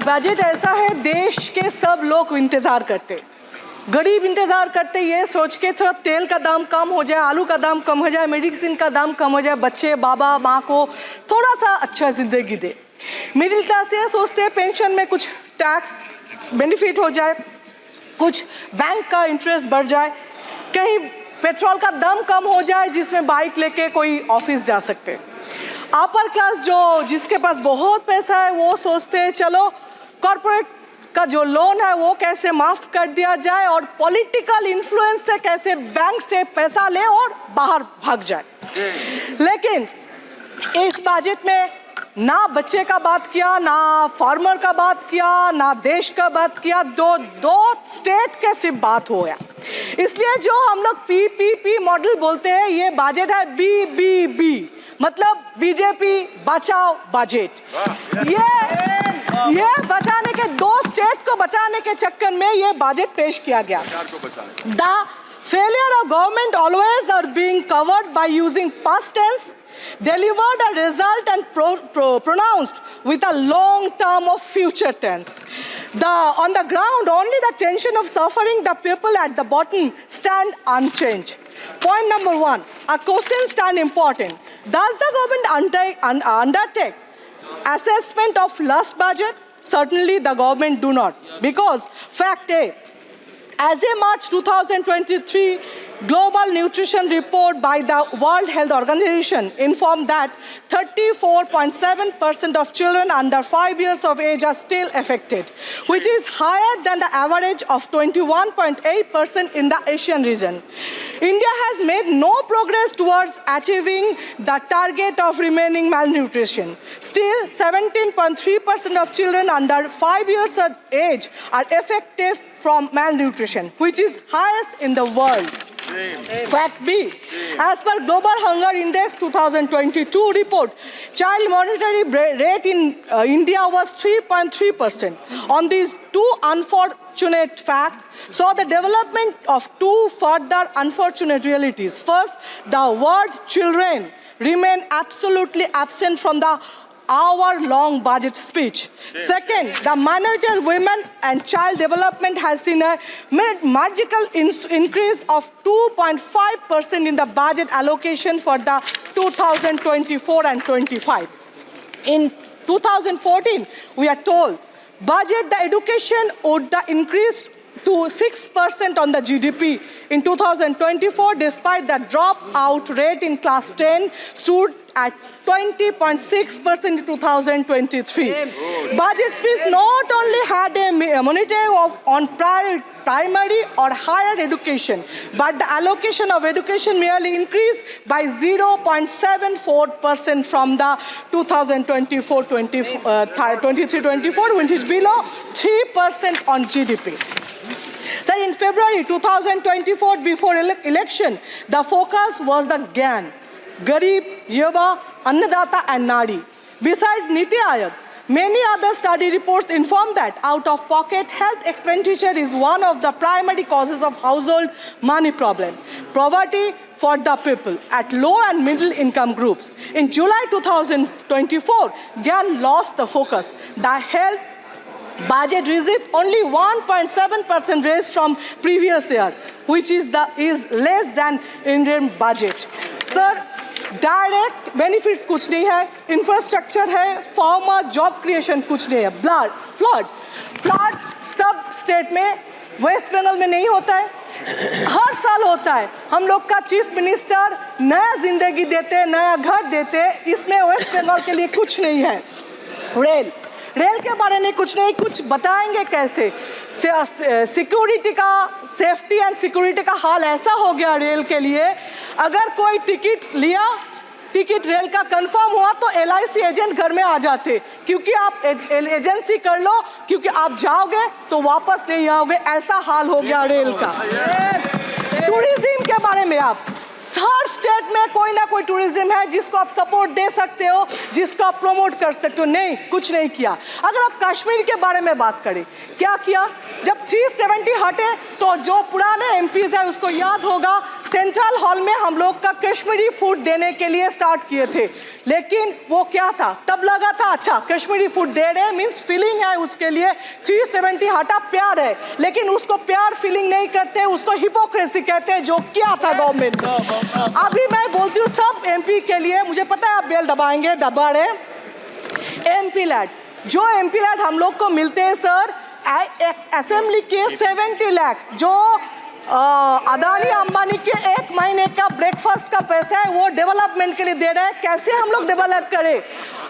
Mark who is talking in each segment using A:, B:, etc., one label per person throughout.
A: Budget ऐसा है, देश के सब लोग इंतजार करते, गरीब इंतजार करते, ये सोच के थोड़ा तेल का दाम कम हो जाए, आलू का दाम कम हो जाए, मेडिसिन का दाम कम हो जाए, बच्चे बाबा माँ को थोड़ा सा अच्छा जिंदगी दे। मिडिल क्लास ये सोचते हैं पेंशन में कुछ टैक्स बेनिफिट हो जाए, कुछ बैंक का इंटरेस्ट बढ़ जाए, कहीं पेट्रोल का दाम कम हो जाए जिसमें बाइक लेके कोई ऑफिस जा सकते। अपर क्लास जो जिसके पास बहुत पैसा है वो सोचते हैं चलो कॉर्पोरेट का जो लोन है वो कैसे माफ़ कर दिया जाए और पॉलिटिकल इन्फ्लुएंस से कैसे बैंक से पैसा ले और बाहर भाग जाए। लेकिन इस बजट में ना बच्चे का बात किया, ना फार्मर का बात किया, ना देश का बात किया, दो स्टेट के सिर्फ बात हो गया। इसलिए जो हम लोग PPP मॉडल बोलते हैं, ये बजट है BBB, मतलब बीजेपी बचाओ बजट। ये बचाने के, दो स्टेट को बचाने के चक्कर में ये बजट पेश किया गया। The failure of government always are being covered by using past tense, delivered a result and pronounced with a long term of future tense. On the ground, only the tension of suffering the people at the bottom stand unchanged. Point number one, a question stand important. Does the government undertake assessment of last budget? Certainly the government do not, because fact A, as a March 2023 Global Nutrition Report by the World Health Organization informed that 34.7% of children under 5 years of age are still affected, which is higher than the average of 21.8% in the Asian region. India has made no progress towards achieving the target of remaining malnutrition. Still, 17.3% of children under 5 years of age are affected from malnutrition, which is highest in the world. Fact B, as per Global Hunger Index 2022 report, child mortality rate in India was 3.3%. On these two unfortunate facts, saw the development of two further unfortunate realities. First, the word children remain absolutely absent from the hour-long budget speech. Second, the minority of women and child development has seen a magical increase of 2.5% in the budget allocation for the 2024 and 25. In 2014, we are told budget the education would increase to 6% on the GDP. In 2024, despite the dropout rate in class 10 stood at 20.6% in 2023. Budget speech not only had a monetary on primary or higher education, but the allocation of education merely increased by 0.74% from the 2023-24, which is below 3% on GDP. Sir, in February 2024, before election, the focus was the GAN, Garib, Yuva, Annadata and Nari. Besides Niti Aayog, many other study reports inform that out-of-pocket health expenditure is one of the primary causes of household money problem. Poverty for the people at low and middle income groups. In July 2024, GAN lost the focus. The health budget received only 1.7% raise from previous year, which is less than Indian budget. Sir, direct benefits कुछ नहीं है, infrastructure है, farmer job creation कुछ नहीं है। Flood सब state में, waste Bengal में नहीं होता है, हर साल होता है। हम लोग का चीफ मिनिस्टर नया जिंदगी देते, नया घर देते, इसमें वेस्ट बंगाल के लिए कुछ नहीं है। रेल के बारे में कुछ नहीं, कुछ बताएंगे कैसे? सिक्योरिटी का, सेफ्टी एंड सिक्योरिटी का हाल ऐसा हो गया रेल के लिए, अगर कोई टिकट रेल का कंफर्म हुआ तो LIC एजेंट घर में आ जाते, क्योंकि आप एजेंसी कर लो, क्योंकि आप जाओगे तो वापस नहीं आओगे, ऐसा हाल हो गया रेल का। टूरिज्म के बारे में आप, हर स्टेट में कोई ना कोई टूरिज्म है जिसको आप सपोर्ट दे सकते हो, जिसको आप प्रमोट कर सकते हो। नहीं, कुछ नहीं किया। अगर आप कश्मीर के बारे में बात करें, क्या किया? जब 370 हटे तो जो पुराने MPs है उसको याद होगा, सेंट्रल हॉल में हम लोग का कश्मीरी फूड देने के लिए स्टार्ट किए थे, लेकिन वो क्या था, तब लगा था अच्छा कश्मीरी फूड दे रहे मीन्स फीलिंग है, उसके लिए 370 हटा प्यार है, लेकिन उसको प्यार फीलिंग नहीं करते, उसको हिपोक्रेसी कहते हैं, जो क्या था गवर्नमेंट ने। अभी मैं बोलती हूँ सब एमपी के लिए, मुझे पता है आप बेल दबाएंगे, दबा रहे। एमपी लैड, जो एमपी लैड हम लोग को मिलते हैं सर, असेंबली के 70 लाख जो अदानी अंबानी के 1 महीने का ब्रेकफास्ट का पैसा है वो डेवलपमेंट के लिए दे रहे हैं, कैसे हम लोग डेवलप करें।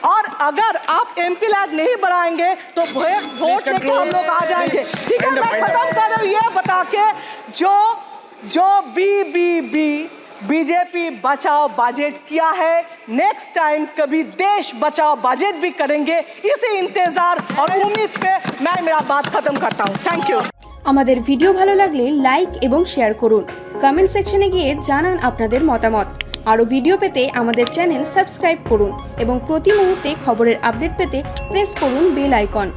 A: और अगर आप एमपी लैड नहीं बढ़ाएंगे तो वोट लेके हम लोग आ जाएंगे। ठीक है, मैं खत्म कर रहा हूँ ये बता के, जो बीजेपी बचाओ बजट किया है, नेक्स्ट टाइम कभी देश बचाओ बजट भी करेंगे, इसी इंतजार और उम्मीद पे मैं मेरा बात खत्म करता हूँ। Thank you.
B: আমাদের ভিডিও ভালো লাগলে লাইক এবং শেয়ার করুন, কমেন্ট সেকশনে গিয়ে জানান আপনাদের মতামত। আরও ভিডিও পেতে আমাদের চ্যানেল সাবস্ক্রাইব করুন এবং প্রতি মুহূর্তে খবরের আপডেট পেতে প্রেস করুন বেল আইকন।